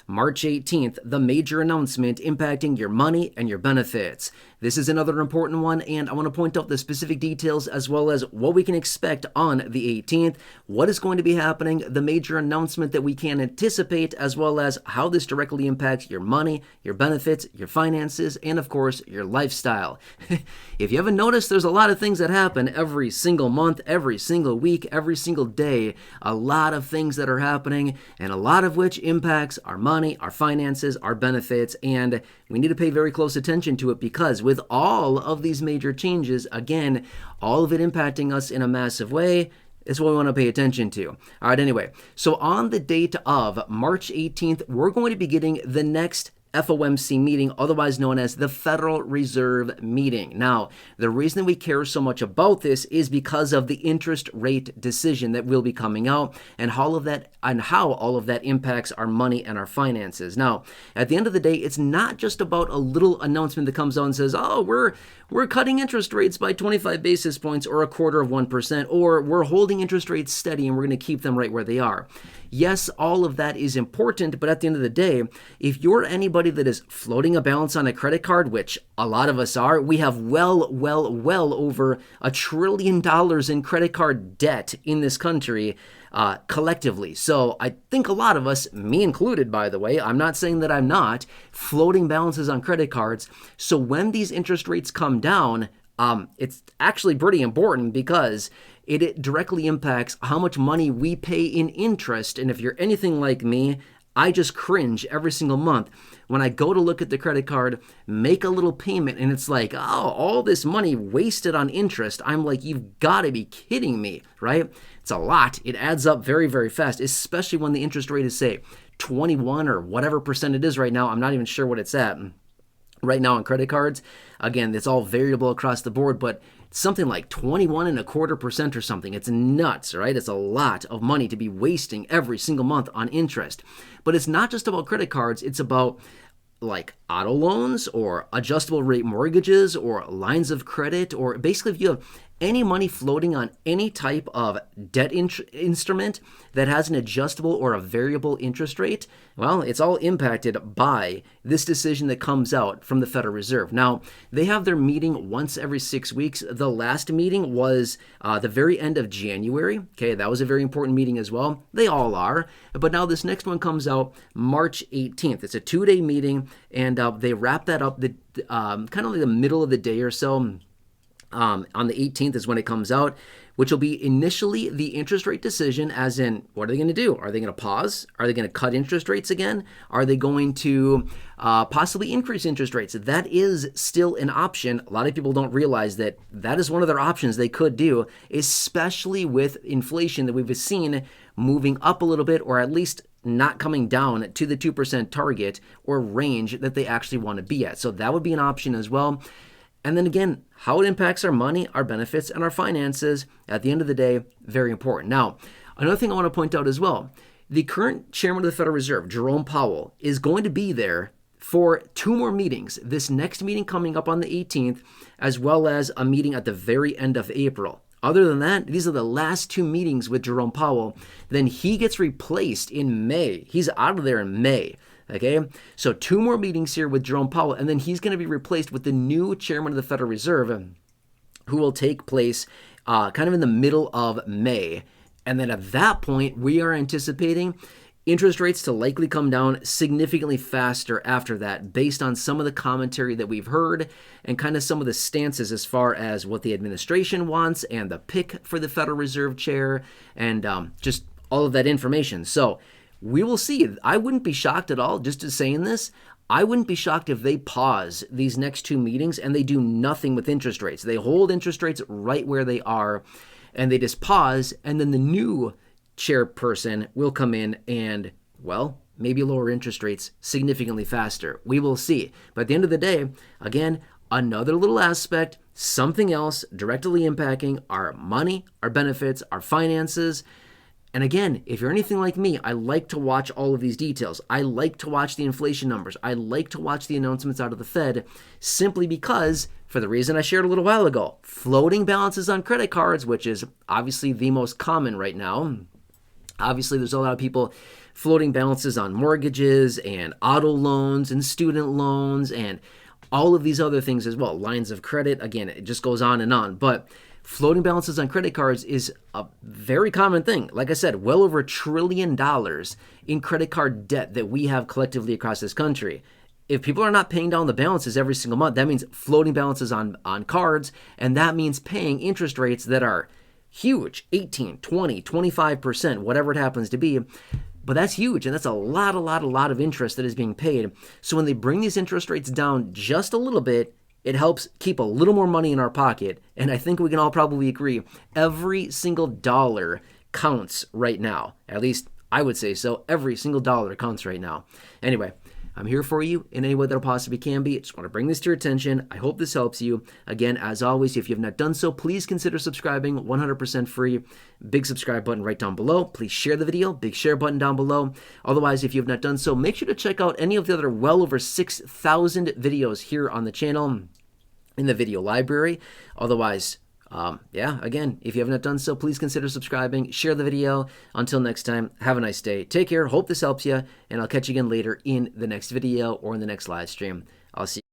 March 18th, the major announcement impacting your money and your benefits. This is another important one, and I want to point out the specific details as well as what we can expect on the 18th, what is going to be happening, the major announcement that we can anticipate, as well as how this directly impacts your money, your benefits, your finances, and of course, your lifestyle. If you haven't noticed, there's a lot of things that happen every single month, every single week, every single day. A lot of things that are happening, and a lot of which impacts our money, our finances, our benefits, and we need to pay very close attention to it because with all of these major changes, again, all of it impacting us in a massive way, is what we want to pay attention to. All right, anyway, so on the date of March 18th, we're going to be getting the next FOMC meeting, otherwise known as the Federal Reserve meeting. Now, the reason that we care so much about this is because of the interest rate decision that will be coming out and how all of that impacts our money and our finances. Now, at the end of the day, it's not just about a little announcement that comes out and says, oh, we're cutting interest rates by 25 basis points or 1/4%, or we're holding interest rates steady and we're going to keep them right where they are. Yes, all of that is important, but at the end of the day, if you're anybody that is floating a balance on a credit card, which a lot of us are, we have well over $1 trillion in credit card debt in this country collectively. So I think a lot of us, me included, by the way, I'm not saying that I'm not, floating balances on credit cards. So when these interest rates come down, it's actually pretty important because it directly impacts how much money we pay in interest. And if you're anything like me, I just cringe every single month when I go to look at the credit card, make a little payment, and it's like, oh, all this money wasted on interest. I'm like, you've got to be kidding me, right? It's a lot. It adds up very, very fast, especially when the interest rate is, say, 21 or whatever percent it is right now. I'm not even sure what it's at right now on credit cards. Again, it's all variable across the board, but something like 21.25% or something. It's nuts, right? It's a lot of money to be wasting every single month on interest. But it's not just about credit cards. It's about like auto loans or adjustable rate mortgages or lines of credit, or basically if you have any money floating on any type of debt instrument that has an adjustable or a variable interest rate, well, it's all impacted by this decision that comes out from the Federal Reserve. Now, they have their meeting once every 6 weeks. The last meeting was the very end of January. Okay, that was a very important meeting as well. They all are. But now this next one comes out March 18th. It's a 2-day meeting, and they wrap that up kind of like the middle of the day or so. On the 18th is when it comes out, which will be initially the interest rate decision, as in, what are they going to do? Are they going to pause? Are they going to cut interest rates again? Are they going to possibly increase interest rates? That is still an option. A lot of people don't realize that that is one of their options they could do, especially with inflation that we've seen moving up a little bit, or at least not coming down to the 2% target or range that they actually want to be at. So that would be an option as well. And then again, how it impacts our money, our benefits, and our finances, at the end of the day, very important. Now, another thing I want to point out as well, the current chairman of the Federal Reserve, Jerome Powell, is going to be there for 2 more meetings. This next meeting coming up on the 18th, as well as a meeting at the very end of April. Other than that, these are the last 2 meetings with Jerome Powell. Then he gets replaced in May. He's out of there in May. Okay, so 2 more meetings here with Jerome Powell, and then he's going to be replaced with the new chairman of the Federal Reserve, who will take place kind of in the middle of May. And then at that point, we are anticipating interest rates to likely come down significantly faster after that, based on some of the commentary that we've heard and kind of some of the stances as far as what the administration wants and the pick for the Federal Reserve chair and just all of that information. So we will see. I wouldn't be shocked at all, just saying this, I wouldn't be shocked if they pause these next 2 meetings and they do nothing with interest rates. They hold interest rates right where they are and they just pause, and then the new chairperson will come in and, well, maybe lower interest rates significantly faster. We will see. But at the end of the day, again, another little aspect, something else directly impacting our money, our benefits, our finances. And again, if you're anything like me, I like to watch all of these details. I like to watch the inflation numbers. I like to watch the announcements out of the Fed, simply because, for the reason I shared a little while ago, floating balances on credit cards, which is obviously the most common right now. Obviously, there's a lot of people floating balances on mortgages and auto loans and student loans and all of these other things as well. Lines of credit, again, it just goes on and on. But floating balances on credit cards is a very common thing. Like I said, well over $1 trillion in credit card debt that we have collectively across this country. If people are not paying down the balances every single month, that means floating balances on cards, and that means paying interest rates that are huge, 18, 20, 25%, whatever it happens to be. But that's huge, and that's a lot of interest that is being paid. So when they bring these interest rates down just a little bit, it helps keep a little more money in our pocket. And I think we can all probably agree, every single dollar counts right now. At least I would say so. Every single dollar counts right now. Anyway, I'm here for you in any way that I possibly can be. I just want to bring this to your attention. I hope this helps you. Again, as always, if you have not done so, please consider subscribing, 100% free. Big subscribe button right down below. Please share the video, big share button down below. Otherwise, if you have not done so, make sure to check out any of the other well over 6,000 videos here on the channel in the video library. Otherwise, again, if you have not done so, please consider subscribing, share the video. Until next time, have a nice day. Take care. Hope this helps you, and I'll catch you again later in the next video or in the next live stream. I'll see you.